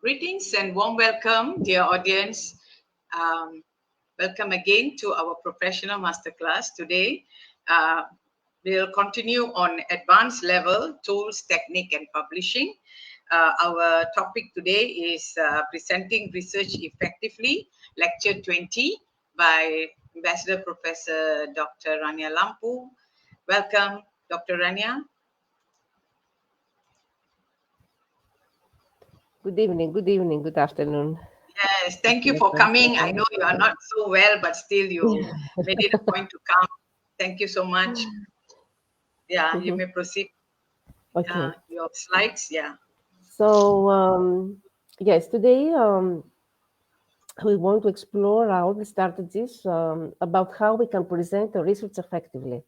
Greetings and warm welcome, dear audience. Um, Welcome again to our professional masterclass. Today, uh, we'll continue on advanced level tools, technique, and publishing. Our topic today is presenting research effectively, lecture 20 by Ambassador Professor Dr. Rania Lampu. Welcome, Dr. Rania. Good evening, good afternoon. Yes, thank you for coming. I know you are not so well, but still you made it a point to come. Thank you so much. Yeah, you may proceed. Okay, Your slides. Yeah. so yes, today we want to explore all the strategies about how we can present the research effectively,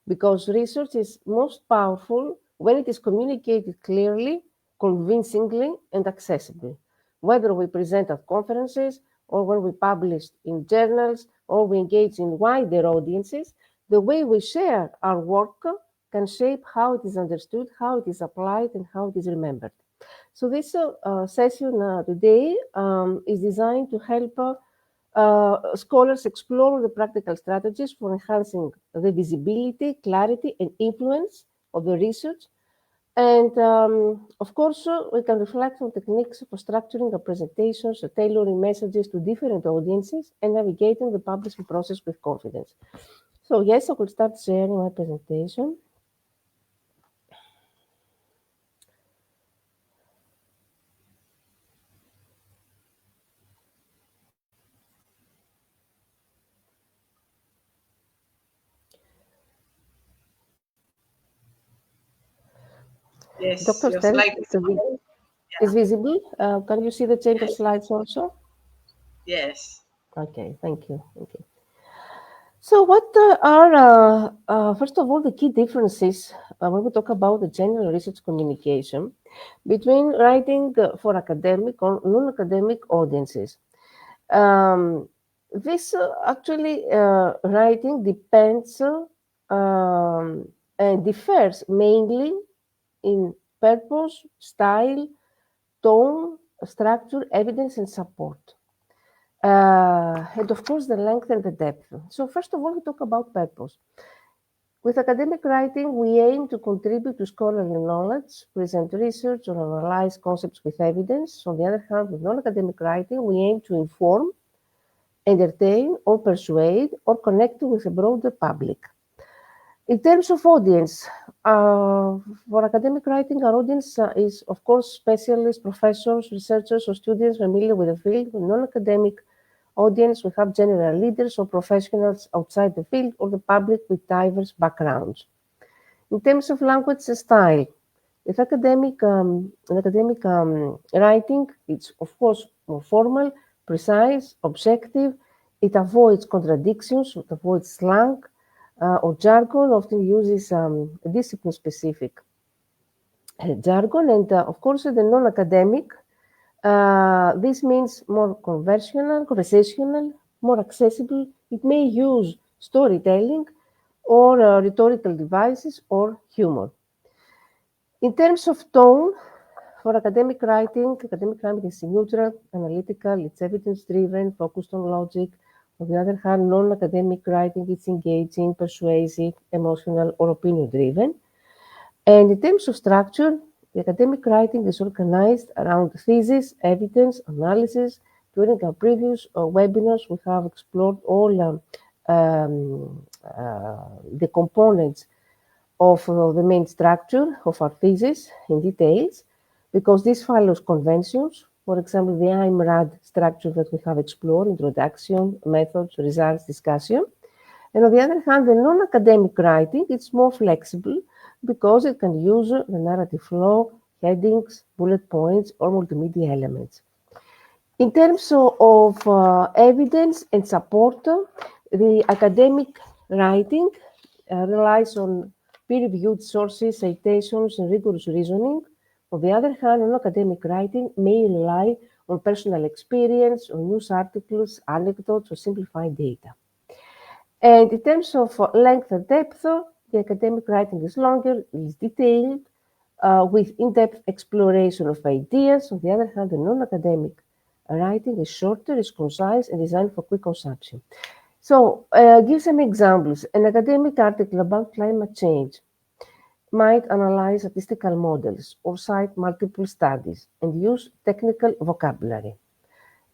because research is most powerful when it is communicated clearly, convincingly, and accessibly. Whether we present at conferences or when we publish in journals or we engage in wider audiences, the way we share our work can shape how it is understood, how it is applied, and how it is remembered. So this session today is designed to help scholars explore the practical strategies for enhancing the visibility, clarity, and influence of the research. And of course, we can reflect on techniques for structuring our presentations, tailoring messages to different audiences, and navigating the publishing process with confidence. So yes, I will start sharing my presentation. Yes, Dr. your Stel, slide is on. is Yeah. visible. Can you see the change of Yes. slides also? Yes. Okay, thank you. Thank you. So, what are, first of all, the key differences when we talk about the general research communication between writing for academic or non academic audiences? This actually writing depends and differs mainly in purpose, style, tone, structure, evidence, and support. And of course, the length and the depth. So, first of all, we talk about purpose. With academic writing, we aim to contribute to scholarly knowledge, present research, or analyze concepts with evidence. On the other hand, with non academic writing, we aim to inform, entertain, or persuade, or connect with a broader public. In terms of audience, for academic writing, our audience is, of course, specialists, professors, researchers, or students familiar with the field. With non-academic audience, we have general leaders or professionals outside the field or the public with diverse backgrounds. In terms of language style, with academic writing, it's, of course, more formal, precise, objective. It avoids contradictions, it avoids slang, or jargon, often uses discipline-specific jargon, and of course, the non-academic. This means more conversational, more accessible. It may use storytelling or rhetorical devices or humor. In terms of tone, for academic writing is neutral, analytical, it's evidence-driven, focused on logic. On the other hand, non-academic writing is engaging, persuasive, emotional, or opinion-driven. And in terms of structure, the academic writing is organized around thesis, evidence, analysis. During our previous webinars, we have explored all the components of the main structure of our thesis in details, because this follows conventions. For example, the IMRAD structure that we have explored, introduction, methods, results, discussion. And on the other hand, the non-academic writing, it's more flexible because it can use the narrative flow, headings, bullet points, or multimedia elements. In terms of evidence and support, the academic writing relies on peer-reviewed sources, citations, and rigorous reasoning. On the other hand, non-academic writing may rely on personal experience, on news articles, anecdotes, or simplified data. And in terms of length and depth, the academic writing is longer, is detailed, with in-depth exploration of ideas. On the other hand, the non-academic writing is shorter, is concise, and designed for quick consumption. So, give some examples. An academic article about climate change might analyze statistical models or cite multiple studies and use technical vocabulary.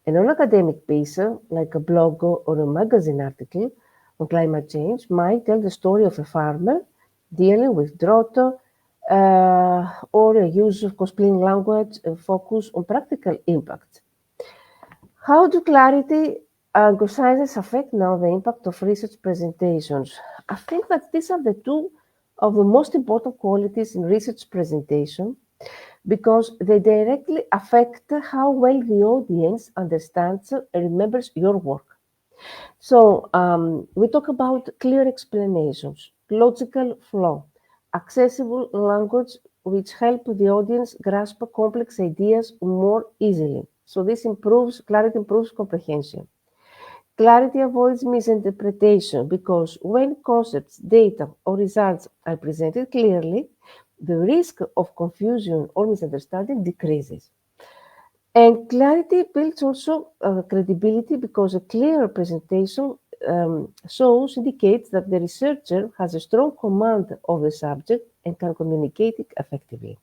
A non-academic piece, like a blog or a magazine article on climate change, might tell the story of a farmer dealing with drought, or a use of cosplaying language and focus on practical impact. How do clarity and conciseness affect now the impact of research presentations? I think that these are the two of the most important qualities in research presentation, because they directly affect how well the audience understands and remembers your work. So we talk about clear explanations, logical flow, accessible language which help the audience grasp complex ideas more easily. So clarity improves comprehension. Clarity avoids misinterpretation, because when concepts, data, or results are presented clearly, the risk of confusion or misunderstanding decreases. And clarity builds also credibility, because a clear presentation indicates that the researcher has a strong command of the subject and can communicate it effectively.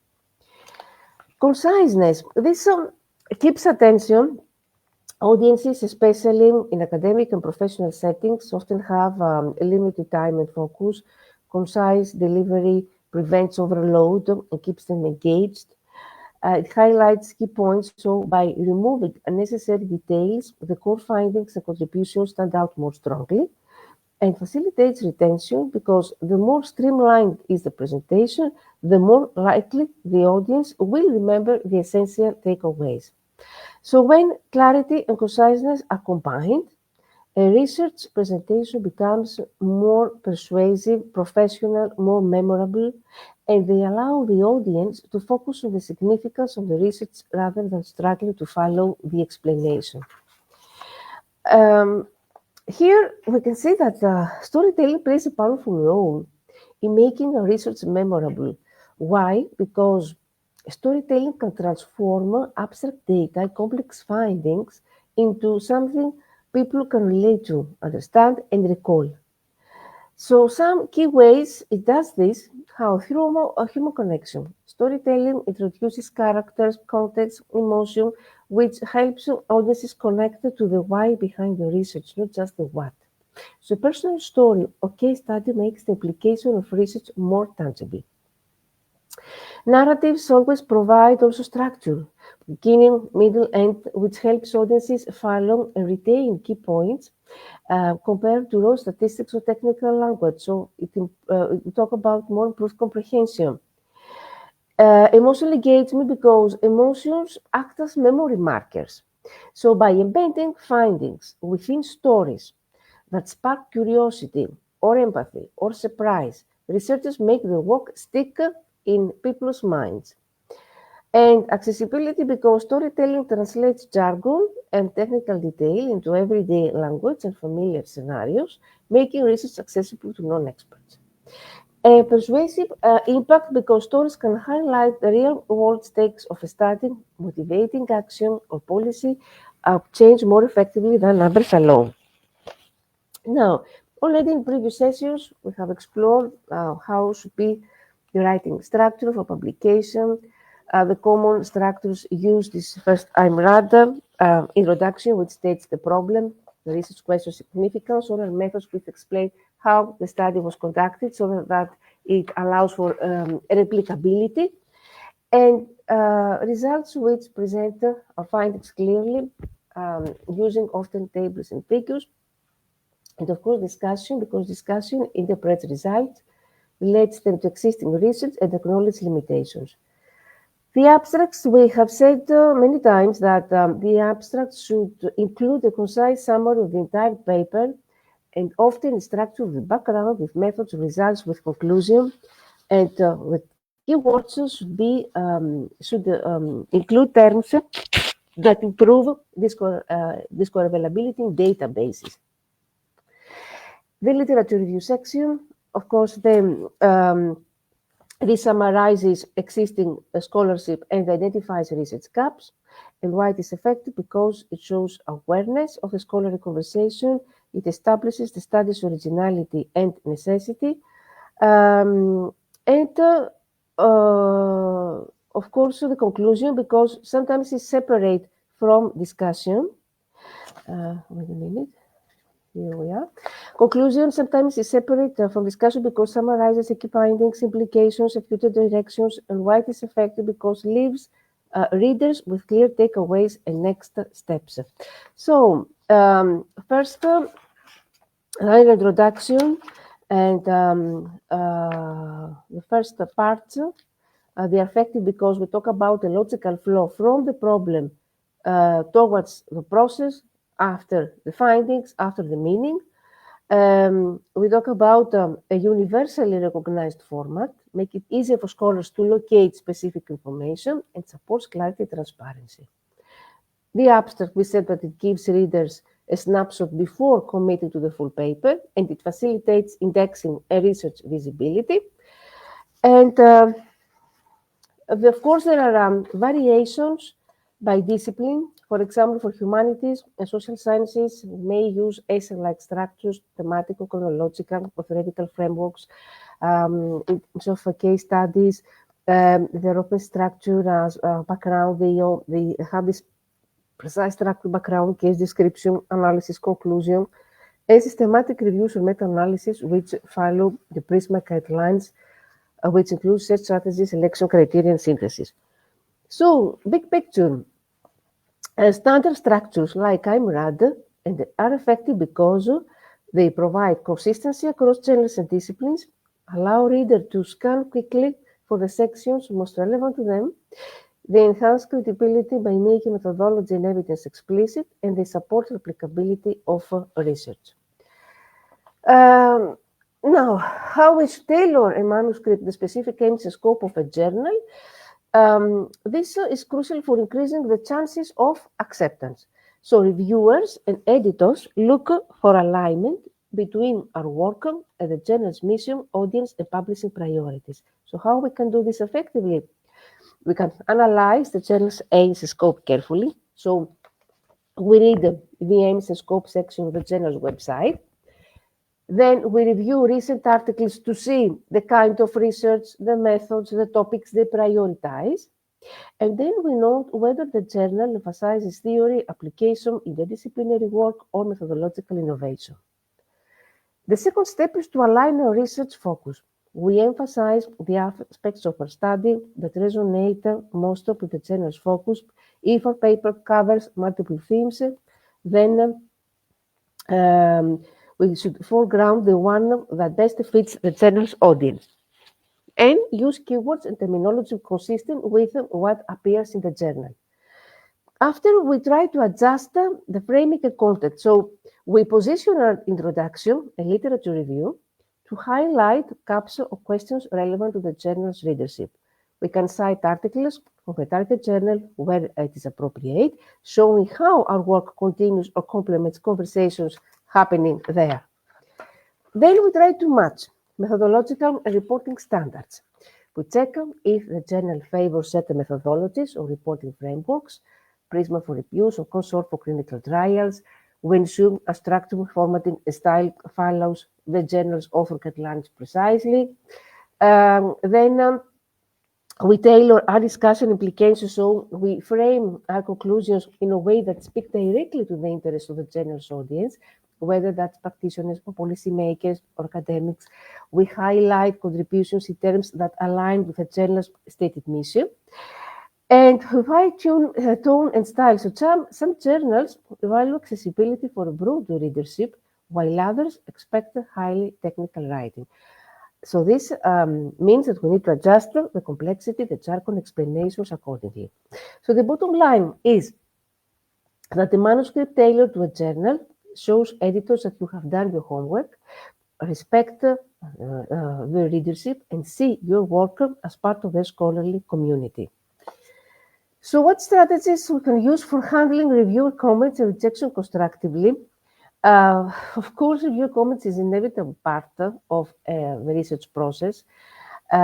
Conciseness. This keeps attention. Audiences, especially in academic and professional settings, often have a limited time and focus. Concise delivery prevents overload and keeps them engaged. It highlights key points, so by removing unnecessary details, the core findings and contributions stand out more strongly, and facilitates retention, because the more streamlined is the presentation, the more likely the audience will remember the essential takeaways. So when clarity and conciseness are combined, a research presentation becomes more persuasive, professional, more memorable, and they allow the audience to focus on the significance of the research rather than struggling to follow the explanation. Here we can see that storytelling plays a powerful role in making a research memorable. Why? Because storytelling can transform abstract data and complex findings into something people can relate to, understand, and recall. So some key ways it does this: through a human connection. Storytelling introduces characters, context, emotion, which helps audiences connect to the why behind the research, not just the what. So a personal story or case study makes the application of research more tangible. Narratives always provide also structure, beginning, middle, end, which helps audiences follow and retain key points compared to raw statistics or technical language. So we talk about more improved comprehension. Emotional engagement, because emotions act as memory markers. So by embedding findings within stories that spark curiosity or empathy or surprise, researchers make the work stick in people's minds. And accessibility, because storytelling translates jargon and technical detail into everyday language and familiar scenarios, making research accessible to non-experts. A persuasive impact, because stories can highlight the real-world stakes of a study, motivating action or policy change more effectively than numbers alone. Now, already in previous sessions, we have explored how should be the writing structure for publication. The common structures used is first IMRAD, introduction, which states the problem, the research question significance, or methods which explain how the study was conducted, so that it allows for replicability, and results which present our findings clearly, using often tables and figures. And of course, discussion, because discussion interprets results, relates them to existing research, and acknowledges limitations. The abstracts, we have said many times that the abstracts should include a concise summary of the entire paper, and often structure with background, with methods, results, with conclusion, and with keywords should include terms that improve discoverability in databases. The literature review section, of course, the This summarizes existing scholarship and identifies research gaps. And why it is effective? Because it shows awareness of the scholarly conversation. It establishes the study's originality and necessity. Of course, the conclusion, because sometimes it's separate from discussion. Wait a minute. Here we are. Conclusion sometimes is separate from discussion because summarizes the key findings, implications, and future directions, and why it is effective because leaves readers with clear takeaways and next steps. So, first, an introduction, and the first part, they are effective because we talk about a logical flow from the problem towards the process, after the findings, after the meaning. We talk about a universally recognized format, make it easier for scholars to locate specific information, and supports clarity and transparency. The abstract, we said that it gives readers a snapshot before committing to the full paper, and it facilitates indexing and research visibility. And of course, there are variations by discipline. For example, for humanities and social sciences, we may use essay-like structures, thematic or chronological or theoretical frameworks, in terms of case studies. They're often structured as background. They have this precise structure, background, case description, analysis, conclusion, and systematic reviews or meta-analysis, which follow the Prisma guidelines, which includes search strategies, selection criteria, and synthesis. So, big picture. Standard structures like IMRAD and are effective because they provide consistency across genres and disciplines, allow readers to scan quickly for the sections most relevant to them. They enhance credibility by making methodology and evidence explicit, and they support replicability of research. Now, how we tailor a manuscript, the specific aims and scope of a journal? This is crucial for increasing the chances of acceptance. So reviewers and editors look for alignment between our work and the journal's mission, audience, and publishing priorities. So how we can do this effectively? We can analyze the journal's aims and scope carefully. So we read the aims and scope section of the journal's website. Then we review recent articles to see the kind of research, the methods, the topics they prioritize. And then we note whether the journal emphasizes theory, application, interdisciplinary work, or methodological innovation. The second step is to align our research focus. We emphasize the aspects of our study that resonate most with the journal's focus. If our paper covers multiple themes, then we should foreground the one that best fits the journal's audience and use keywords and terminology consistent with what appears in the journal. After, we try to adjust the framing and content. So we position our introduction and literature review to highlight, capture, or questions relevant to the journal's readership. We can cite articles from the target journal where it is appropriate, showing how our work continues or complements conversations happening there. Then we try to match methodological and reporting standards. We check if the journal favors certain methodologies or reporting frameworks, Prisma for reviews or Consort for clinical trials. We ensure a structure, formatting, style follows the journal's author guidelines precisely. Then we tailor our discussion implications, so we frame our conclusions in a way that speaks directly to the interests of the journal's audience, whether that's practitioners or policymakers or academics. We highlight contributions in terms that align with the journal's stated mission. And we fine-tune tone and style. So some journals value accessibility for a broad readership, while others expect highly technical writing. So this means that we need to adjust the complexity, the jargon explanations accordingly. So the bottom line is that the manuscript tailored to a journal shows editors that you have done your homework, respect the readership, and see your work as part of the scholarly community. So what strategies we can use for handling reviewer comments and rejection constructively? Of course, reviewer comments is an inevitable part of the research process.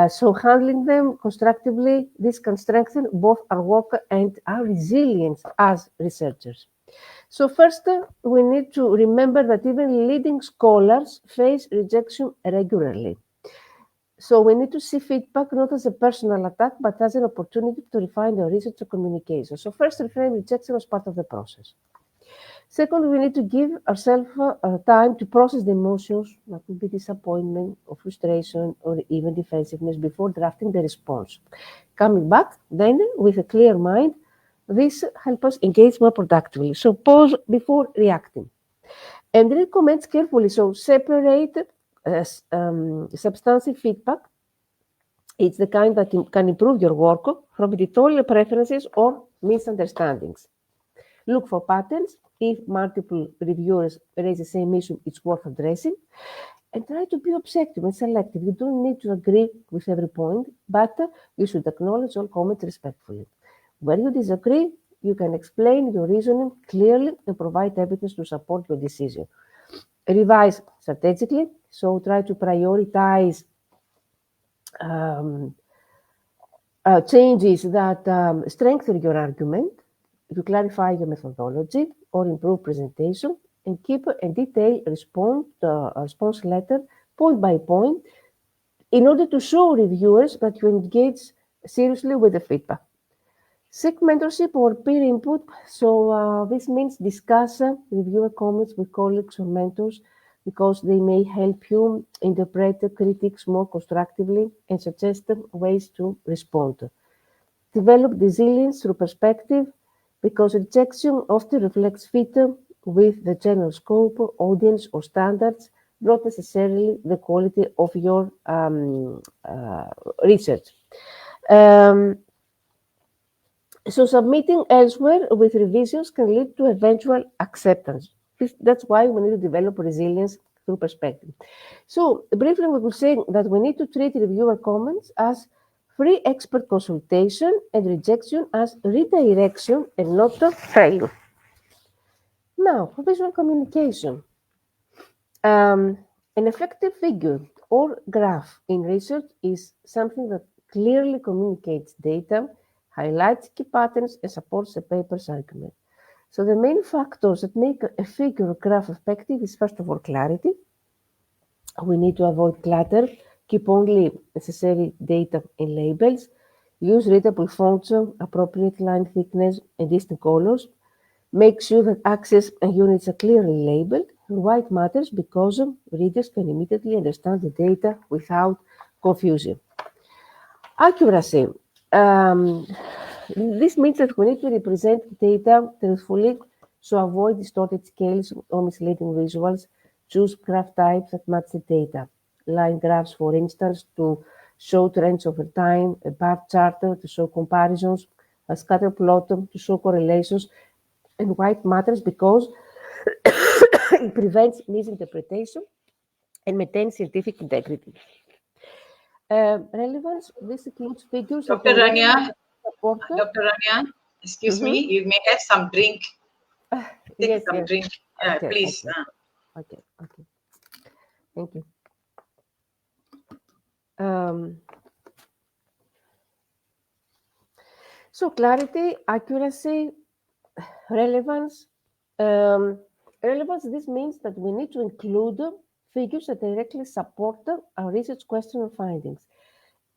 So handling them constructively, this can strengthen both our work and our resilience as researchers. So first, we need to remember that even leading scholars face rejection regularly. So we need to see feedback not as a personal attack, but as an opportunity to refine the research and communication. So first, reframe rejection as part of the process. Second, we need to give ourselves time to process the emotions, that could be disappointment or frustration or even defensiveness before drafting the response. Coming back then with a clear mind, this helps us engage more productively. So pause before reacting. And read comments carefully. So separate substantive feedback. It's the kind that can improve your work from editorial preferences or misunderstandings. Look for patterns. If multiple reviewers raise the same issue, it's worth addressing. And try to be objective and selective. You don't need to agree with every point, but you should acknowledge all comments respectfully. Where you disagree, you can explain your reasoning clearly and provide evidence to support your decision. Revise strategically, so try to prioritize changes that strengthen your argument, to clarify your methodology or improve presentation, and keep a detailed response letter point by point in order to show reviewers that you engage seriously with the feedback. Seek mentorship or peer input. So this means discuss reviewer comments with colleagues or mentors because they may help you interpret the critiques more constructively and suggest ways to respond. Develop resilience through perspective because rejection often reflects fit with the general scope, audience, or standards, not necessarily the quality of your research. So submitting elsewhere with revisions can lead to eventual acceptance. That's why we need to develop resilience through perspective. So briefly, we could say that we need to treat reviewer comments as free expert consultation and rejection as redirection and not a failure. Now, for visual communication. An effective figure or graph in research is something that clearly communicates data, highlights key patterns, and supports the paper's argument. So the main factors that make a figure or graph effective is, first of all, clarity. We need to avoid clutter, keep only necessary data in labels, use readable fonts, appropriate line thickness, and distinct colors. Make sure that axes and units are clearly labeled. White matters because readers can immediately understand the data without confusion. Accuracy. This means that we need to represent data truthfully, so avoid distorted scales or misleading visuals. Choose graph types that match the data. Line graphs, for instance, to show trends over time, a bar chart to show comparisons, a scatter plot to show correlations, and white matters because it prevents misinterpretation and maintains scientific integrity. Relevance, this includes figures Dr. Rania, support. Dr. Rania, excuse me, you may have some drink. Take Yes, some yes. drink, Okay, please. Okay. Thank you. So clarity, accuracy, relevance. Relevance, this means that we need to include figures that directly support our research question or findings.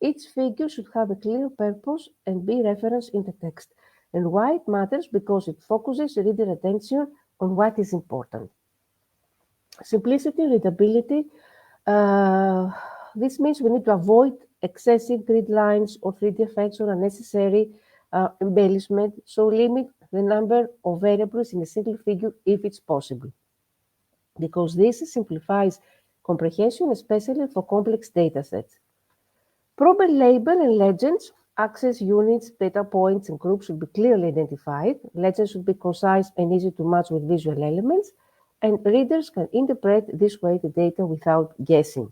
Each figure should have a clear purpose and be referenced in the text. And why it matters? Because it focuses reader attention on what is important. Simplicity, readability. This means we need to avoid excessive grid lines or 3D effects or unnecessary embellishment. So limit the number of variables in a single figure if it's possible, because this simplifies comprehension, especially for complex data sets. Proper label and legends, access units, data points, and groups should be clearly identified. Legends should be concise and easy to match with visual elements, and readers can interpret this way the data without guessing.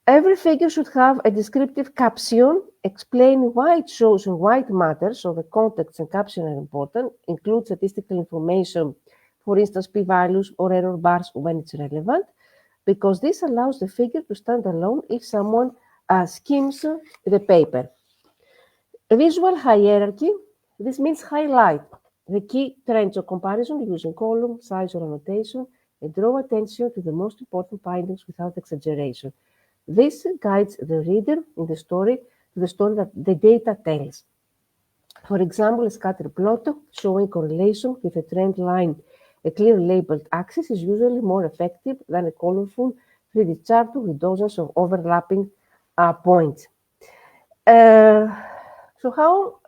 Every figure should have a descriptive caption explaining why it shows and why it matters, so the context and caption are important, include statistical information, for instance, p-values or error bars when it's relevant, because this allows the figure to stand alone if someone skims the paper. Visual hierarchy, this means highlight the key trends of comparison using column, size, or annotation, and draw attention to the most important findings without exaggeration. This guides the reader in the story to the story that the data tells. For example, a scatter plot showing correlation with a trend line, a clear labeled axis is usually more effective than a colorful 3D chart with dozens of overlapping points. So how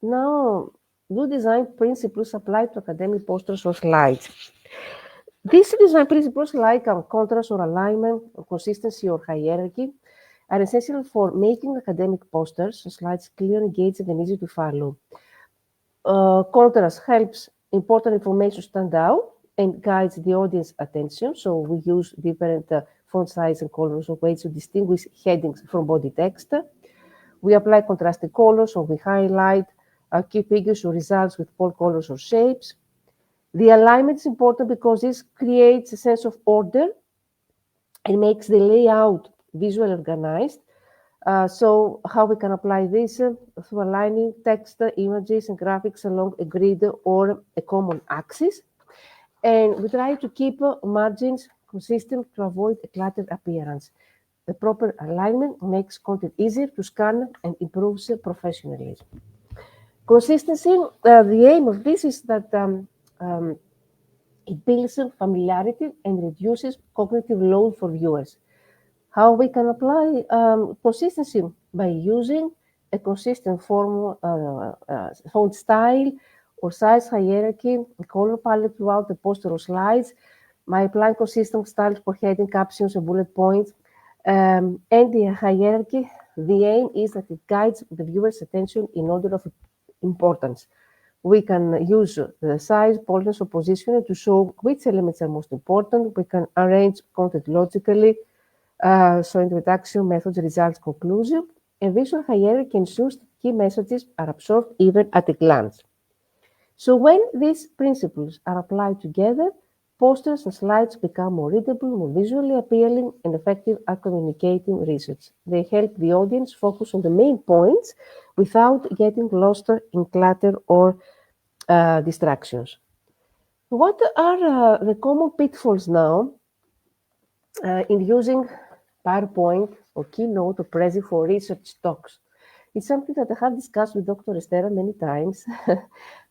now do design principles apply to academic posters or slides? These design principles like contrast or alignment, or consistency or hierarchy are essential for making academic posters and slides clear, engaging, and easy to follow. Contrast helps important information stand out and guides the audience attention. So we use different font size and colors or ways to distinguish headings from body text. We apply contrasting colors, or we highlight key figures or results with bold colors or shapes. The alignment is important because this creates a sense of order and makes the layout visually organized. So how we can apply this through aligning text, images, and graphics along a grid or a common axis. And we try to keep margins consistent to avoid a cluttered appearance. The proper alignment makes content easier to scan and improves professionalism. Consistency, the aim of this is that it builds familiarity and reduces cognitive load for viewers. How we can apply consistency? By using a consistent font style or size hierarchy, color palette throughout the poster or slides, by applying consistent styles for heading, captions, and bullet points, and the hierarchy, the aim is that it guides the viewer's attention in order of importance. We can use the size, boldness, or positioning to show which elements are most important. We can arrange content logically, so introduction, methods, results, conclusion, and visual hierarchy ensures that key messages are absorbed even at a glance. So when these principles are applied together, posters and slides become more readable, more visually appealing, and effective at communicating research. They help the audience focus on the main points without getting lost in clutter or distractions. What are the common pitfalls now in using PowerPoint or Keynote or Prezi for research talks? It's something that I have discussed with Dr. Estera many times,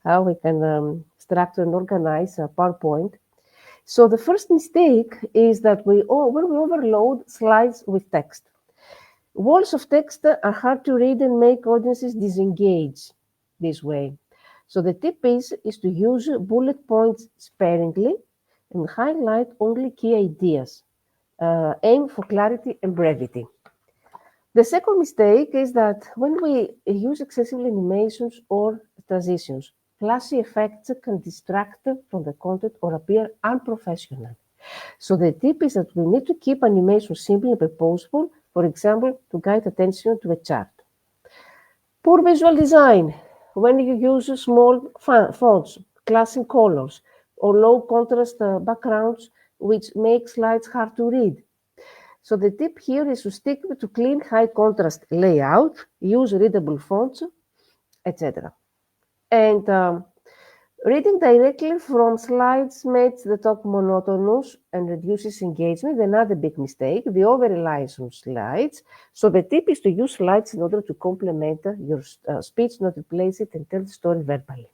how we can structure and organize a PowerPoint. So the first mistake is that when we overload slides with text. Walls of text are hard to read and make audiences disengage this way. So the tip is to use bullet points sparingly and highlight only key ideas. Aim for clarity and brevity. The second mistake is that when we use excessive animations or transitions, flashy effects can distract from the content or appear unprofessional. So the tip is that we need to keep animation simple and purposeful, for example, to guide attention to a chart. Poor visual design, when you use small fonts, clashing colors, or low contrast backgrounds, which make slides hard to read. So the tip here is to stick to clean, high contrast layout, use readable fonts, etc. And reading directly from slides makes the talk monotonous and reduces engagement. Another big mistake, the over-reliance on slides. So the tip is to use slides in order to complement your speech, not replace it, and tell the story verbally.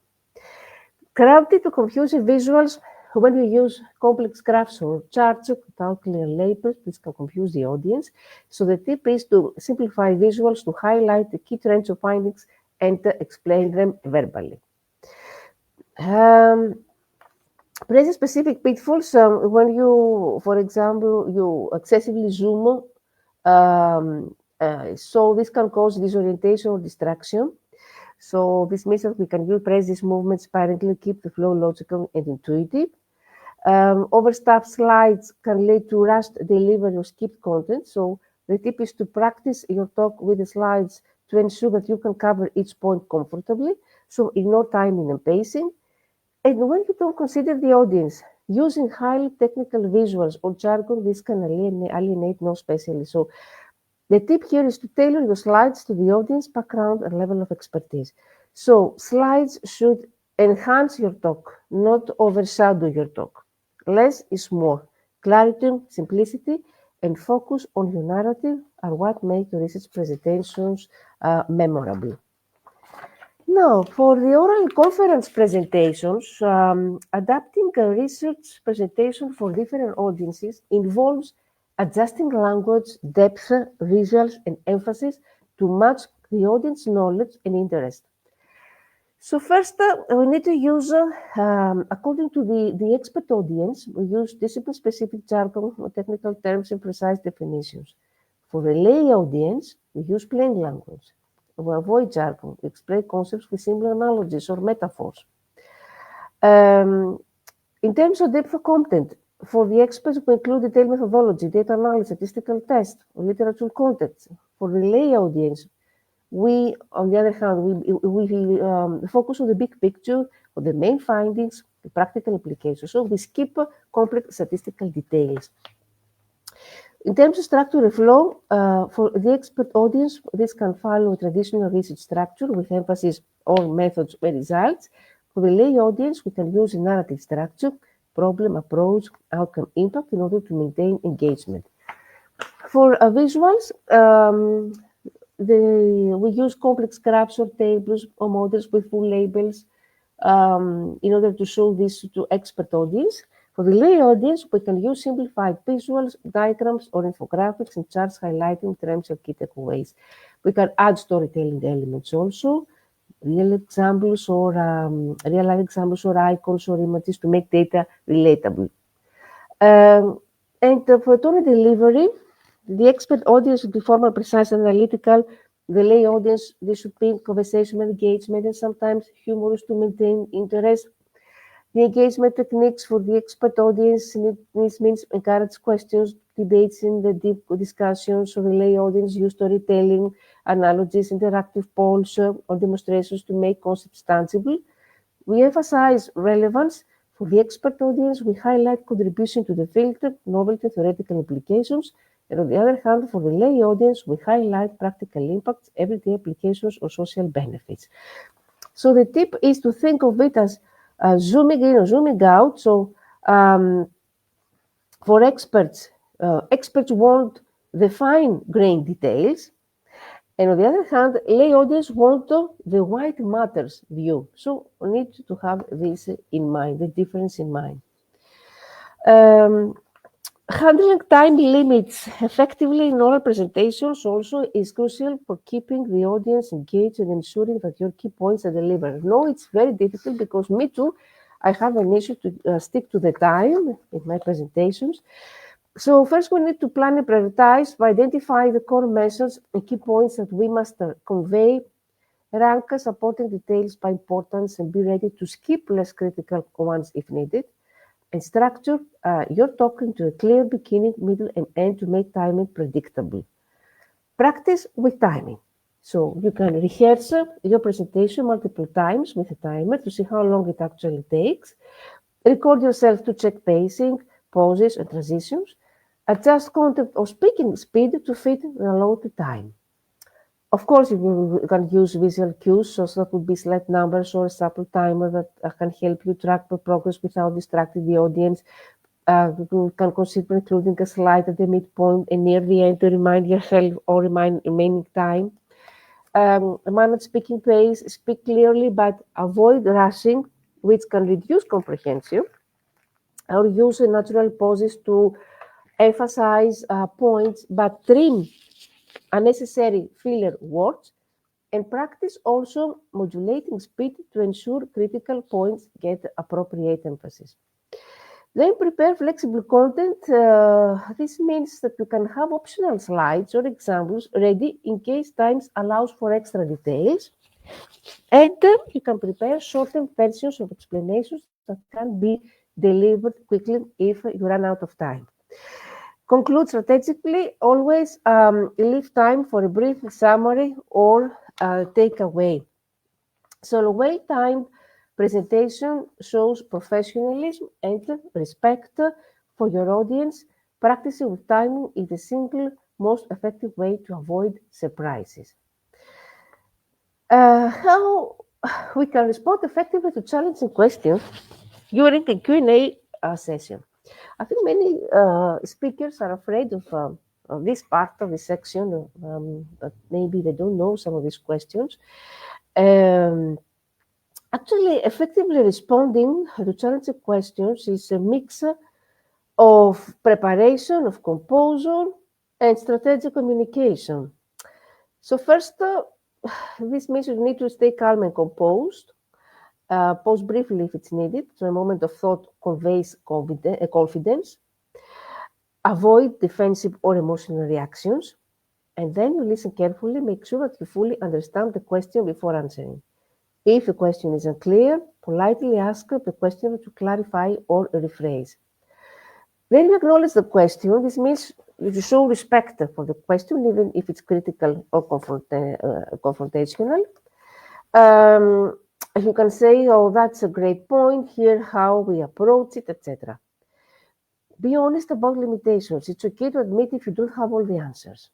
Crowded to confusing visuals. When you use complex graphs or charts without clear labels, this can confuse the audience. So the tip is to simplify visuals, to highlight the key trends or findings, and explain them verbally. Present-specific pitfalls, when you, for example, you excessively zoom, so this can cause disorientation or distraction. So this means that we can use Prezi's movements sparingly, keep the flow logical and intuitive. Overstuffed slides can lead to rushed delivery or skipped content. So the tip is to practice your talk with the slides to ensure that you can cover each point comfortably. So ignore timing and pacing. And when you don't consider the audience, using highly technical visuals or jargon, this can alienate non-specialists. So The tip here is to tailor your slides to the audience background and level of expertise. So slides should enhance your talk, not overshadow your talk. Less is more. Clarity, simplicity, and focus on your narrative are what make your research presentations memorable. Now, for the oral conference presentations, adapting a research presentation for different audiences involves adjusting language, depth, visuals, and emphasis to match the audience knowledge and interest. So first, we need to use, according to the expert audience, we use discipline-specific jargon, technical terms, and precise definitions. For the lay audience, we use plain language. We avoid jargon, we explain concepts with simple analogies or metaphors. In terms of depth of content, for the experts, we include detailed methodology, data analysis, statistical tests, or literature context. For the lay audience, we, on the other hand, we focus on the big picture, on the main findings, the practical applications. So we skip complex statistical details. In terms of structure and flow, for the expert audience, this can follow a traditional research structure with emphasis on methods and results. For the lay audience, we can use a narrative structure, problem, approach, outcome, impact in order to maintain engagement. For visuals, we use complex graphs or tables or models with full labels in order to show this to expert audience. For the lay audience, we can use simplified visuals, diagrams, or infographics and charts highlighting trends or key takeaways. We can add storytelling elements also, real examples or real-life examples or icons or images to make data relatable. And for tone and delivery, the expert audience should be formal, precise, analytical. The lay audience, they should be conversational engagement and sometimes humorous to maintain interest. The engagement techniques for the expert audience means encourage questions, debates, in the deep discussions. For the lay audience, use storytelling, analogies, interactive polls, or demonstrations to make concepts tangible. We emphasize relevance. For the expert audience, we highlight contribution to the field, novelty, theoretical implications. And on the other hand, for the lay audience, we highlight practical impacts, everyday applications, or social benefits. So the tip is to think of it as zooming in or zooming out. So for experts, experts want the fine-grained details. And on the other hand, lay audience want the white matters view. So we need to have this in mind, the difference in mind. Handling time limits effectively in oral presentations also is crucial for keeping the audience engaged and ensuring that your key points are delivered. No, it's very difficult because me too, I have an issue to stick to the time in my presentations. So first we need to plan and prioritize, identify the core messages and key points that we must convey, rank supporting details by importance, and be ready to skip less critical ones if needed. And structure your talk into a clear beginning, middle, and end to make timing predictable. Practice with timing. So you can rehearse your presentation multiple times with a timer to see how long it actually takes. Record yourself to check pacing, pauses, and transitions. Adjust content or speaking speed to fit the allotted time. Of course, you can use visual cues, so that would be slide numbers or a sample timer that can help you track the progress without distracting the audience. You can consider including a slide at the midpoint and near the end to remind yourself or remind remaining time. Manage speaking pace, speak clearly, but avoid rushing, which can reduce comprehension, or use natural pauses to emphasize points, but trim unnecessary filler words, and practice also modulating speed to ensure critical points get appropriate emphasis. Then prepare flexible content. This means that you can have optional slides or examples ready in case time allows for extra details. And you can prepare shortened versions of explanations that can be delivered quickly if you run out of time. Conclude strategically, always leave time for a brief summary or takeaway. So well-timed presentation shows professionalism and respect for your audience. Practicing with timing is the single most effective way to avoid surprises. How we can respond effectively to challenging questions during a Q&A session. I think many speakers are afraid of this part of the section, but maybe they don't know some of these questions. Actually, effectively responding to challenging questions is a mix of preparation, of composure, and strategic communication. So first, this means you need to stay calm and composed. Pause briefly if it's needed, so a moment of thought conveys confidence. Avoid defensive or emotional reactions, and then you listen carefully, make sure that you fully understand the question before answering. If the question is unclear, politely ask the questioner to clarify or rephrase. When you acknowledge the question, this means you show respect for the question, even if it's critical or confrontational. You can say, oh, that's a great point, here how we approach it, etc. Be honest about limitations. It's okay to admit if you don't have all the answers.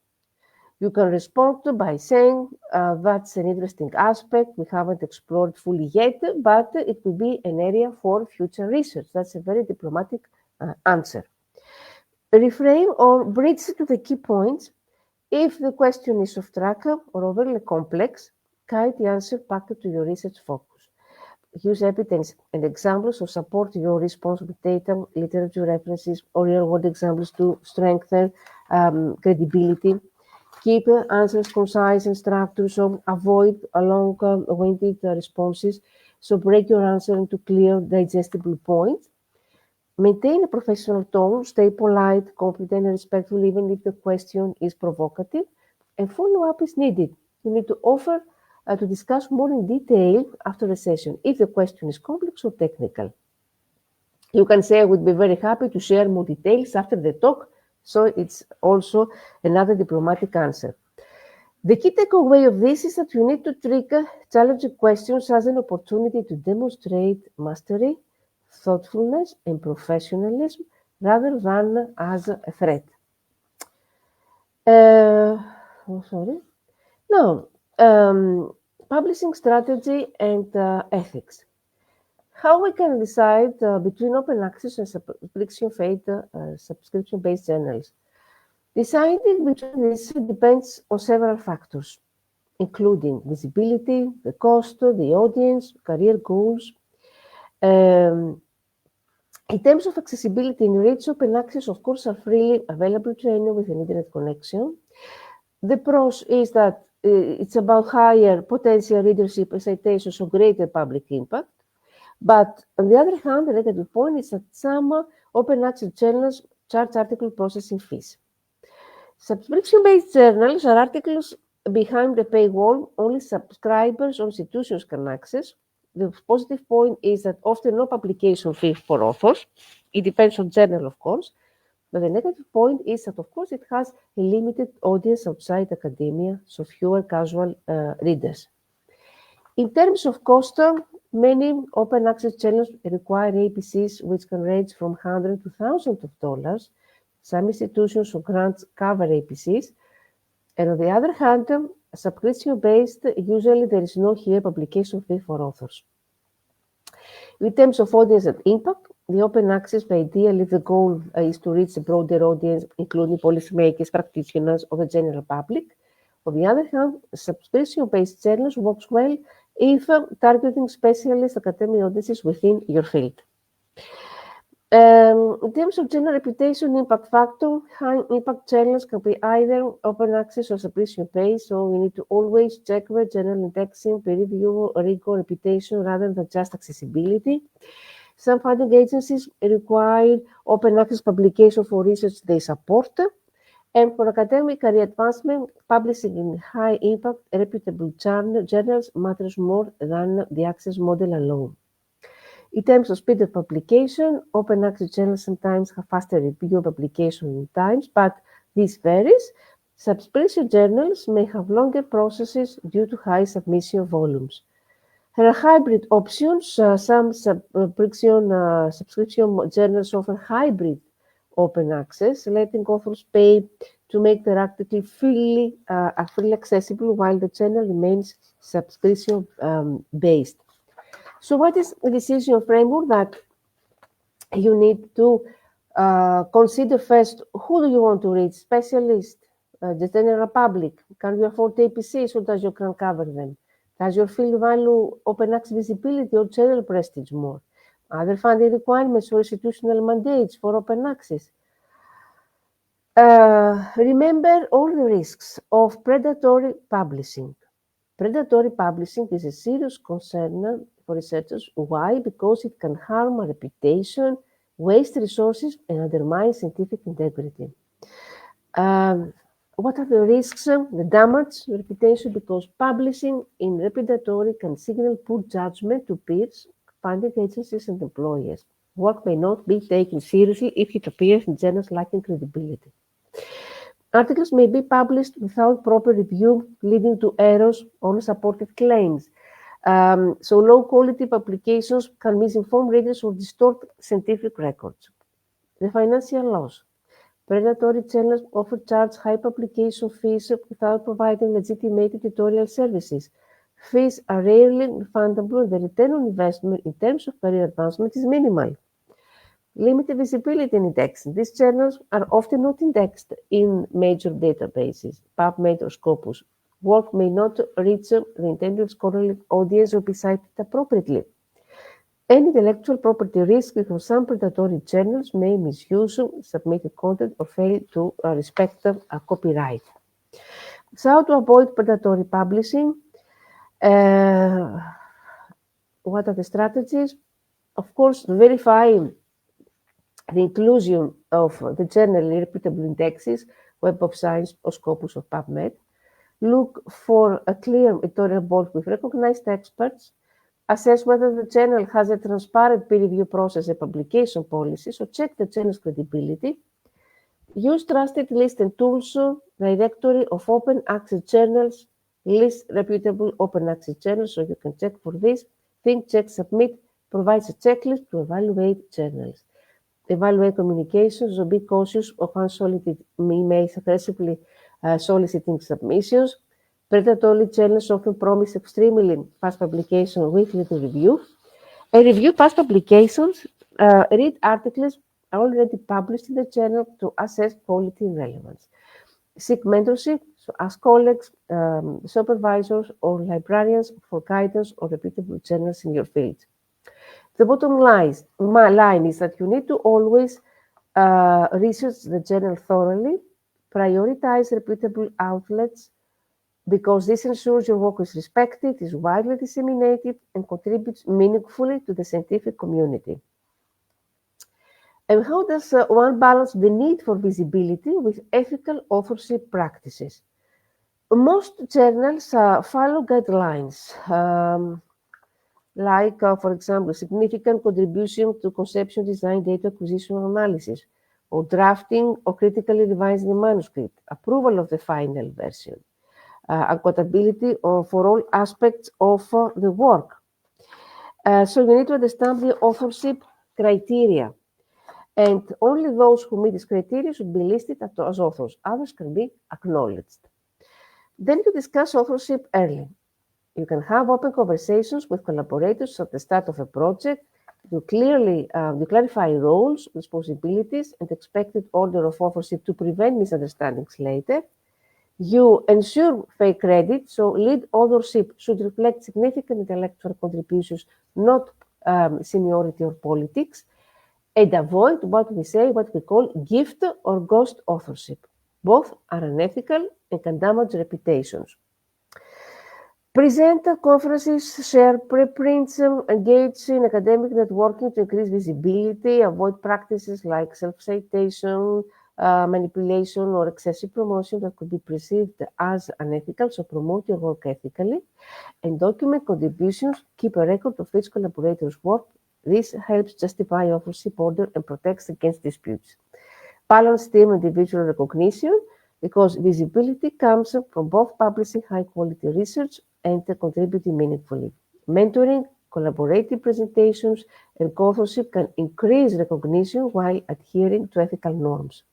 You can respond by saying, that's an interesting aspect we haven't explored fully yet, but it will be an area for future research. That's a very diplomatic answer. Reframe or bridge to the key points. If the question is off track or overly complex, guide the answer back to your research focus. Use evidence and examples to support your response with data, literature references, or real-world examples to strengthen credibility. Keep answers concise and structured, so avoid long-winded responses. So break your answer into clear, digestible points. Maintain a professional tone, stay polite, competent, and respectful, even if the question is provocative. And follow-up is needed. You need to offer to discuss more in detail after the session, if the question is complex or technical. You can say, I would be very happy to share more details after the talk, so it's also another diplomatic answer. The key takeaway of this is that you need to treat challenging questions as an opportunity to demonstrate mastery, thoughtfulness, and professionalism, rather than as a threat. Publishing strategy and ethics. How we can decide between open access and subscription-based journals. Deciding between these depends on several factors, including visibility, the cost, the audience, career goals. In terms of accessibility and reach, open access, of course, are freely available to anyone with an internet connection. The pros is that it's about higher potential readership and citations of greater public impact. But on the other hand, the negative point is that some open access journals charge article processing fees. Subscription-based journals are articles behind the paywall only subscribers or institutions can access. The positive point is that often no publication fee for authors. It depends on journal, of course. But the negative point is that, of course, it has a limited audience outside academia, so fewer casual readers. In terms of cost, many open access journals require APCs which can range from hundreds to thousands of dollars. Some institutions or grants cover APCs. And on the other hand, subscription-based, usually there is no here publication fee for authors. In terms of audience and impact, the open access, ideally the goal is to reach a broader audience, including policymakers, practitioners, or the general public. On the other hand, subscription-based journals works well if targeting specialist academic audiences within your field. In terms of journal reputation impact factor, high impact journals can be either open access or subscription-based, so we need to always check the journal indexing, peer review, rigor, reputation, rather than just accessibility. Some funding agencies require open access publication for research they support. And for academic career advancement, publishing in high impact, reputable journals matters more than the access model alone. In terms of speed of publication, open access journals sometimes have faster review publication times, but this varies. Subscription journals may have longer processes due to high submission volumes. There are hybrid options. Some subscription journals offer hybrid open access, letting authors pay to make the article freely accessible while the channel remains subscription based. So what is the decision framework? That you need to consider first, who do you want to reach? Specialists, the general public? Can you afford APCs, or does your grant cover them? Does your field value open access visibility or general prestige more? Other funding requirements or institutional mandates for open access? Remember all the risks of predatory publishing. Predatory publishing is a serious concern for researchers. Why? Because it can harm our reputation, waste resources, and undermine scientific integrity. What are the risks? The damage to reputation, because publishing in predatory can signal poor judgment to peers, funding agencies, and employers. Work may not be taken seriously if it appears in journals lacking credibility. Articles may be published without proper review, leading to errors or unsupported claims. So low-quality publications can misinform readers or distort scientific records. The financial loss. Predatory channels often charge high publication fees without providing legitimate editorial services. Fees are rarely refundable, and the return on investment in terms of career advancement is minimal. Limited visibility in indexing. These journals are often not indexed in major databases, PubMed or Scopus. Work may not reach the intended scholarly audience or be cited appropriately. Any intellectual property risk, because some predatory journals may misuse submitted content or fail to respect copyright. So how to avoid predatory publishing? What are the strategies? Of course, verify the inclusion of the journal in reputable indexes, Web of Science, or Scopus, or PubMed. Look for a clear editorial board with recognized experts. Assess whether the journal has a transparent peer review process and publication policy, so check the journal's credibility. Use trusted lists and tools, directory of open access journals, list reputable open access journals, so you can check for this. Think, Check, Submit provides a checklist to evaluate journals. Evaluate communications, so be cautious of unsolicited emails aggressively soliciting submissions. Predatory journals often promise extremely fast publication with little review. And review past publications. Read articles already published in the journal to assess quality and relevance. Seek mentorship, so ask colleagues, supervisors, or librarians for guidance on reputable journals in your field. The bottom line is that you need to always research the journal thoroughly, prioritize reputable outlets, because this ensures your work is respected, is widely disseminated, and contributes meaningfully to the scientific community. And how does one balance the need for visibility with ethical authorship practices? Most journals follow guidelines, like, for example, significant contribution to conception, design, data acquisition, analysis, or drafting or critically revising the manuscript, approval of the final version, accountability for all aspects of the work. So you need to understand the authorship criteria, and only those who meet this criteria should be listed as authors. Others can be acknowledged. Then you discuss authorship early. You can have open conversations with collaborators at the start of a project. You clarify roles, responsibilities, and expected order of authorship to prevent misunderstandings later. You ensure fair credit, so lead authorship should reflect significant intellectual contributions, not seniority or politics, and avoid what we call gift or ghost authorship. Both are unethical and can damage reputations. Present at conferences, share preprints, engage in academic networking to increase visibility, avoid practices like self-citation, manipulation, or excessive promotion that could be perceived as unethical, so promote your work ethically, and document contributions, keep a record of each collaborator's work. This helps justify authorship order and protects against disputes. Balance team and individual recognition, because visibility comes from both publishing high-quality research and contributing meaningfully. Mentoring Collaborative presentations and co-authorship can increase recognition while adhering to ethical norms.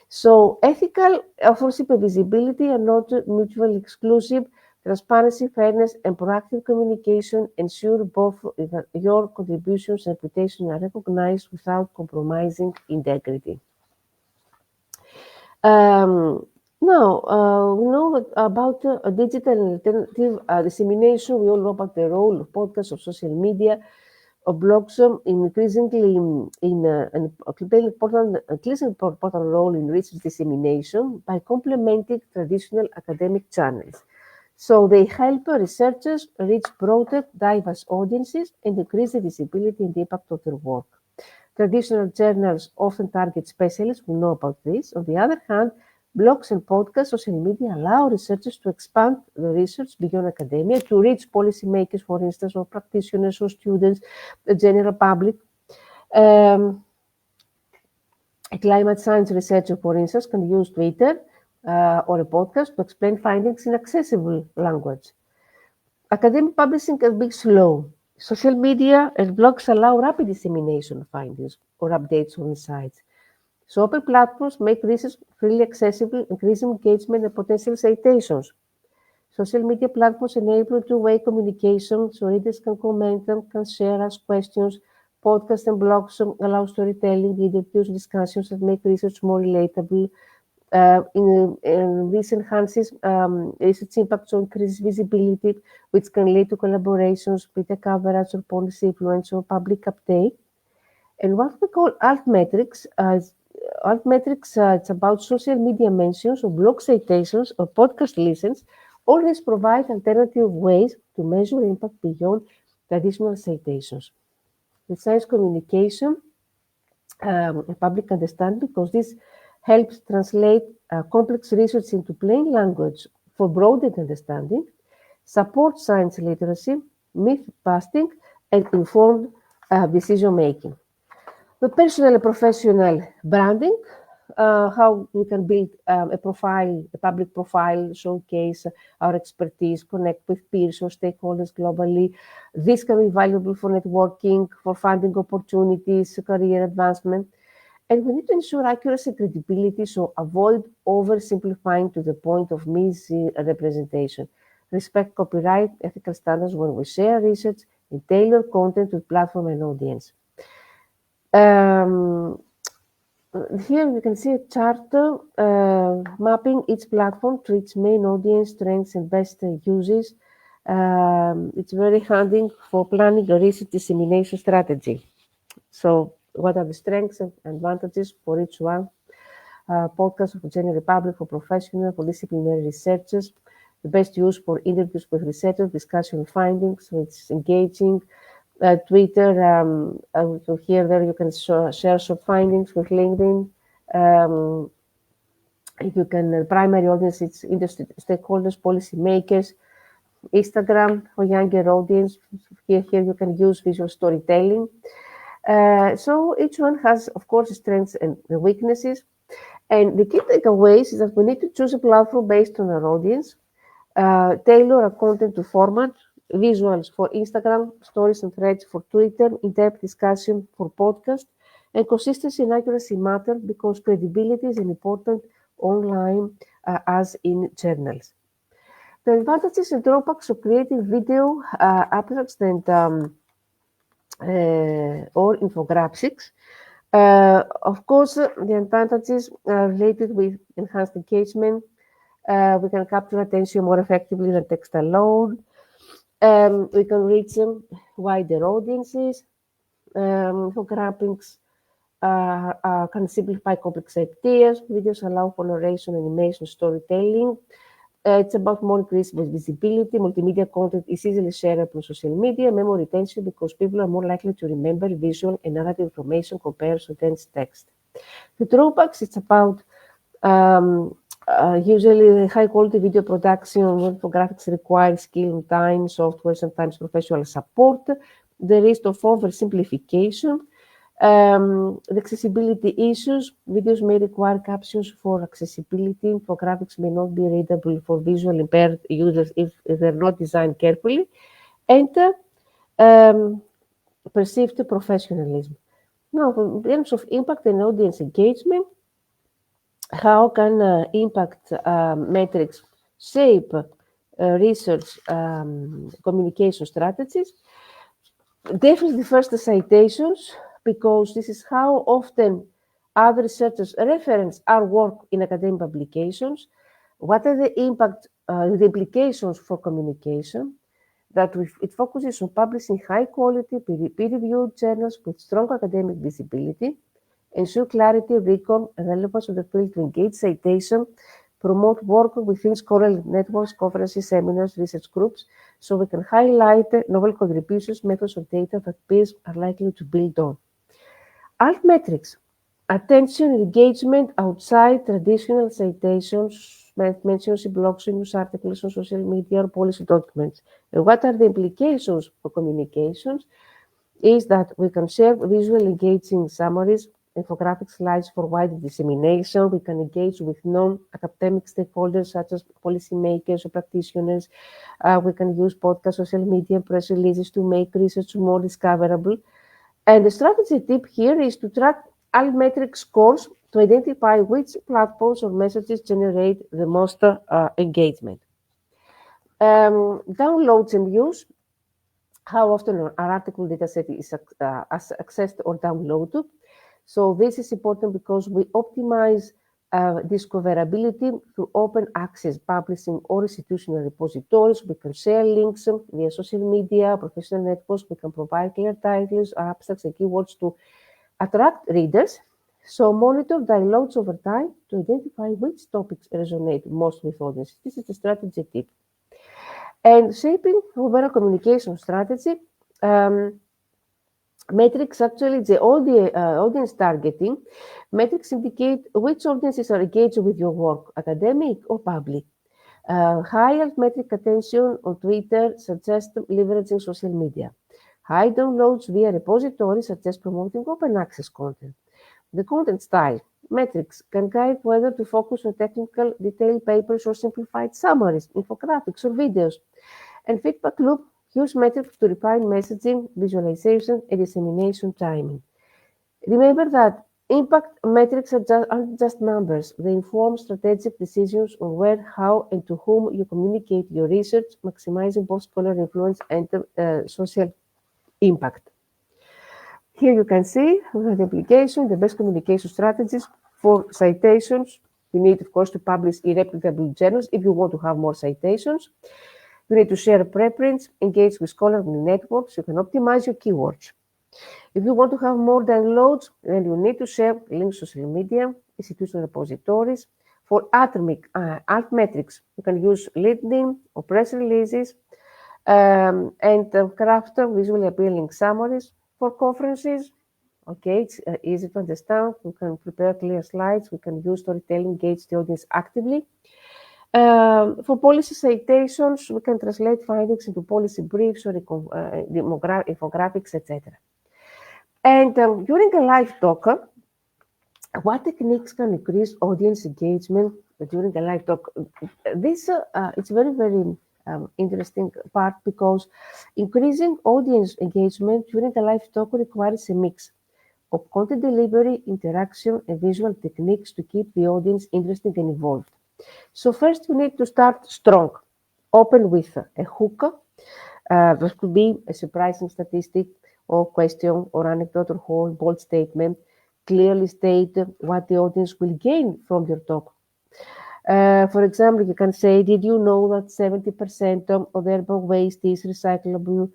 So ethical authorship and visibility are not mutually exclusive. Transparency, fairness, and proactive communication ensure both that your contributions and reputation are recognized without compromising integrity. Now, we know about digital and alternative dissemination. We all know about the role of podcasts, of social media, of blogs, increasingly an important role in research dissemination by complementing traditional academic channels. So they help researchers reach broader, diverse audiences and increase the visibility and impact of their work. Traditional journals often target specialists, we know about this. On the other hand, blogs and podcasts, social media allow researchers to expand the research beyond academia to reach policymakers, for instance, or practitioners or students, the general public. A climate science researcher, for instance, can use Twitter or a podcast to explain findings in accessible language. Academic publishing can be slow. Social media and blogs allow rapid dissemination of findings or updates or insights. So open platforms make research freely accessible, increasing engagement and potential citations. Social media platforms enable two-way communication, so readers can comment and can share, ask questions. Podcasts and blogs allow storytelling, interviews, discussions that make research more relatable. This enhances research impact, so increases visibility, which can lead to collaborations, media coverage, or policy influence, or public uptake. And what we call altmetrics, it's about social media mentions or blog citations or podcast listens. All these provide alternative ways to measure impact beyond traditional citations. The science communication and public understanding, because this helps translate complex research into plain language for broader understanding, support science literacy, myth busting, and informed decision making. The personal and professional branding, how we can build a profile, a public profile, showcase our expertise, connect with peers or stakeholders globally. This can be valuable for networking, for funding opportunities, career advancement. And we need to ensure accuracy and credibility, so avoid oversimplifying to the point of misrepresentation. Respect copyright, ethical standards when we share research, and tailor content to platform and audience. Here you can see a chart mapping each platform to its main audience, strengths, and best uses. It's very handy for planning a research dissemination strategy. So what are the strengths and advantages for each one? Podcast for general public, for professional, for disciplinary researchers. The best use for interviews with researchers, discussion findings, so it's engaging. Twitter, so here there you can share short findings with LinkedIn. You can primary audience, it's industry stakeholders, policymakers. Instagram for younger audience. Here you can use visual storytelling. So each one has, of course, strengths and weaknesses. And the key takeaways is that we need to choose a platform based on our audience, tailor our content to format, visuals for Instagram, stories and threads for Twitter, in-depth discussion for podcast, and consistency and accuracy matter because credibility is important online as in journals. The advantages and drawbacks of creating video abstracts and or infographics. Of course, the advantages are related with enhanced engagement. We can capture attention more effectively than text alone. We can reach wider audiences. Infographics can simplify complex ideas. Videos allow for narration, animation, storytelling. It's about more increased visibility. Multimedia content is easily shareable on social media. Memory retention because people are more likely to remember visual and narrative information compared to dense text. The drawbacks, it's about usually high quality video production. Infographics require skill and time, software, sometimes professional support. The risk of oversimplification. The accessibility issues. Videos may require captions for accessibility. Infographics may not be readable for visually impaired users if they're not designed carefully. And Perceived professionalism. Now, in terms of impact and audience engagement, how can impact metrics shape research communication strategies? Definitely first the citations, because this is how often other researchers reference our work in academic publications. What are the the implications for communication? That it focuses on publishing high quality, peer-reviewed journals with strong academic visibility, ensure clarity, recall, and relevance of the field to engage citation, promote work within scholarly networks, conferences, seminars, research groups, so we can highlight novel contributions, methods, or data that peers are likely to build on. Altmetrics, attention and engagement outside traditional citations, mentions in blogs, news articles on social media, or policy documents. And what are the implications for communications? Is that we can share visually engaging summaries, infographic slides for wider dissemination. We can engage with non-academic stakeholders such as policymakers or practitioners. We can use podcasts, social media, and press releases to make research more discoverable. And the strategy tip here is to track altmetric scores to identify which platforms or messages generate the most engagement. Downloads and views. How often our article dataset is accessed or downloaded. So this is important because we optimize discoverability through open access publishing or institutional repositories. We can share links via social media, professional networks. We can provide clear titles, abstracts, and keywords to attract readers. So monitor downloads over time to identify which topics resonate most with audiences. This is the strategy tip. And shaping overall communication strategy, metrics actually, the audience targeting, metrics indicate which audiences are engaged with your work, academic or public. High altmetric attention on Twitter suggests leveraging social media. High downloads via repositories suggest promoting open access content. The content style, metrics can guide whether to focus on technical, detailed papers or simplified summaries, infographics, or videos. And feedback loop, use metrics to refine messaging, visualization, and dissemination timing. Remember that impact metrics aren't just numbers. They inform strategic decisions on where, how, and to whom you communicate your research, maximizing both scholarly influence and social impact. Here you can see the implication, the best communication strategies for citations. You need, of course, to publish in reputable journals if you want to have more citations. You need to share preprints, engage with scholarly networks. You can optimize your keywords. If you want to have more downloads, then you need to share links to social media, institutional repositories. For altmetrics, you can use LinkedIn or press releases and craft visually appealing summaries. For conferences, okay, it's easy to understand. We can prepare clear slides. We can use storytelling, engage the audience actively. For policy citations, we can translate findings into policy briefs or infographics, etc. And during a live talk, what techniques can increase audience engagement during a live talk? This it's very, very interesting part because increasing audience engagement during a live talk requires a mix of content delivery, interaction, and visual techniques to keep the audience interested and involved. So first, you need to start strong, open with a hook. That could be a surprising statistic or question or anecdote or whole bold statement. Clearly state what the audience will gain from your talk. For example, you can say, did you know that 70% of urban waste is recyclable,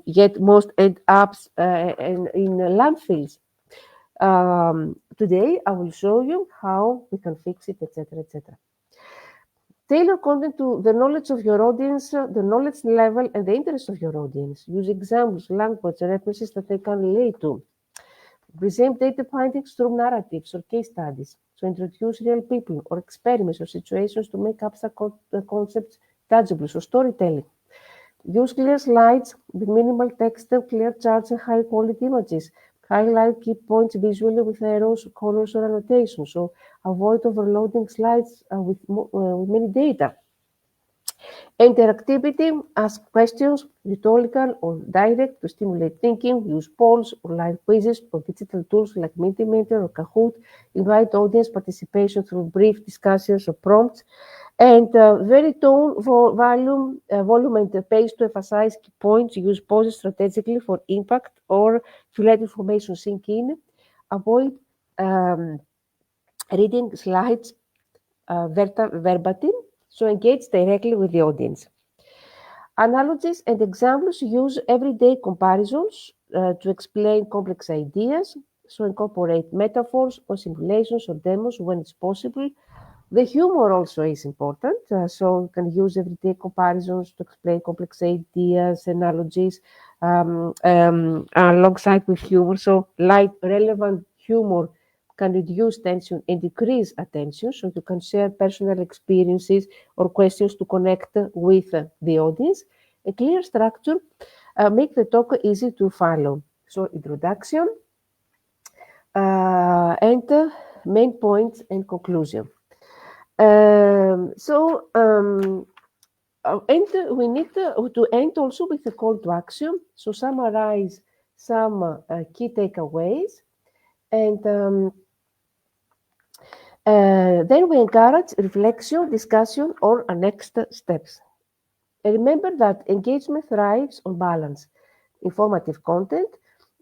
yet most end up in landfills? Today, I will show you how we can fix it, etc., etc. Tailor content to the knowledge of your audience, the knowledge level, and the interest of your audience. Use examples, language, and references that they can relate to. Present data findings through narratives or case studies. So introduce real people or experiments or situations to make abstract concepts tangible. So storytelling. Use clear slides with minimal text, clear charts, and high-quality images. Highlight key points visually with arrows, colors, or annotations. So avoid overloading slides with many data. Interactivity, ask questions, rhetorical or direct, to stimulate thinking, use polls or live quizzes or digital tools like Mentimeter or Kahoot, invite audience participation through brief discussions or prompts, and very tone for volume and pace to emphasize key points, use pauses strategically for impact or to let information sink in, avoid reading slides verbatim, so engage directly with the audience. Analogies and examples use everyday comparisons to explain complex ideas, so incorporate metaphors or simulations or demos when it's possible. The humor also is important, so you can use everyday comparisons to explain complex ideas, analogies, alongside with humor. So light, relevant humor can reduce tension and decrease attention, so you can share personal experiences or questions to connect with the audience. A clear structure make the talk easy to follow. So introduction and main points and conclusion. And we need to end also with a call to action. So summarize some key takeaways, and then we encourage reflection, discussion, or next steps. And remember that engagement thrives on balance, informative content,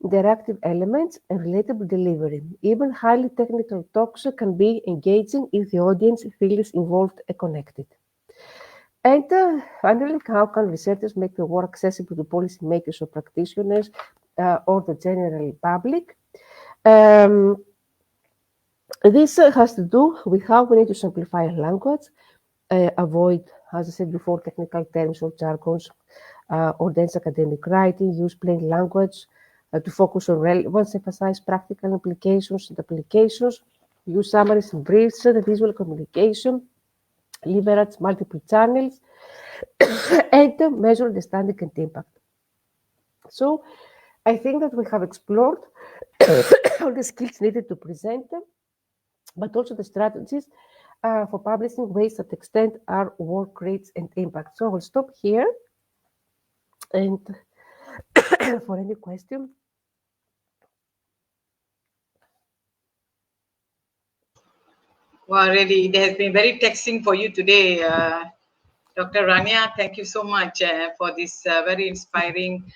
interactive elements, and relatable delivery. Even highly technical talks can be engaging if the audience feels involved and connected. And finally, how can researchers make the work accessible to policymakers or practitioners or the general public? This has to do with how we need to simplify language, avoid, as I said before, technical terms or jargons, or dense academic writing, use plain language to focus on relevance, emphasize practical implications and applications, use summaries and briefs, the visual communication, leverage multiple channels, and measure understanding and impact. So I think that we have explored all the skills needed to present, but also the strategies for publishing, ways that extend our work rates and impact. So I'll stop here, and for any question. Well, really, it has been very taxing for you today, Dr. Rania. Thank you so much for this very inspiring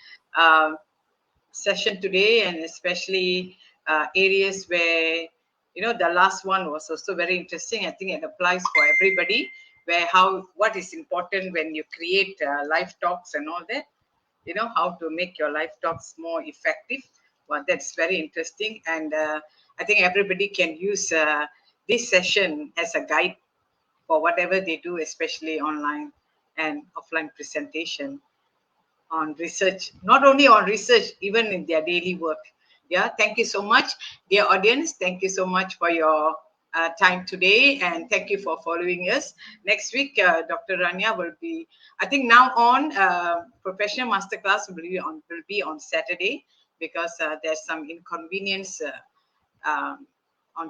session today, and especially areas where, you know, the last one was also very interesting. I think it applies for everybody, where what is important when you create live talks and all that, you know, how to make your live talks more effective. Well, that's very interesting, and I think everybody can use this session as a guide for whatever they do, especially online and offline presentation, on research, not only on research, even in their daily work. Yeah, thank you so much, dear audience. Thank you so much for your time today, and thank you for following us. Next week, Dr. Rania will be, I think now on, professional masterclass will be on Saturday, because there's some inconvenience on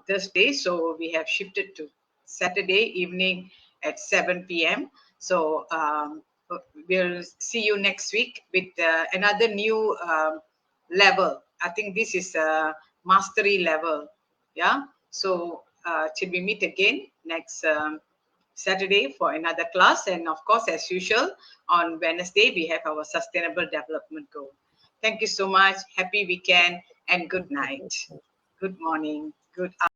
Thursday, so we have shifted to Saturday evening at 7 p.m. So we'll see you next week with another new level. I think this is a mastery level. Yeah. So till we meet again next Saturday for another class, and of course, as usual, on Wednesday we have our sustainable development goal. Thank you so much. Happy weekend and good night. Good morning. Good afternoon.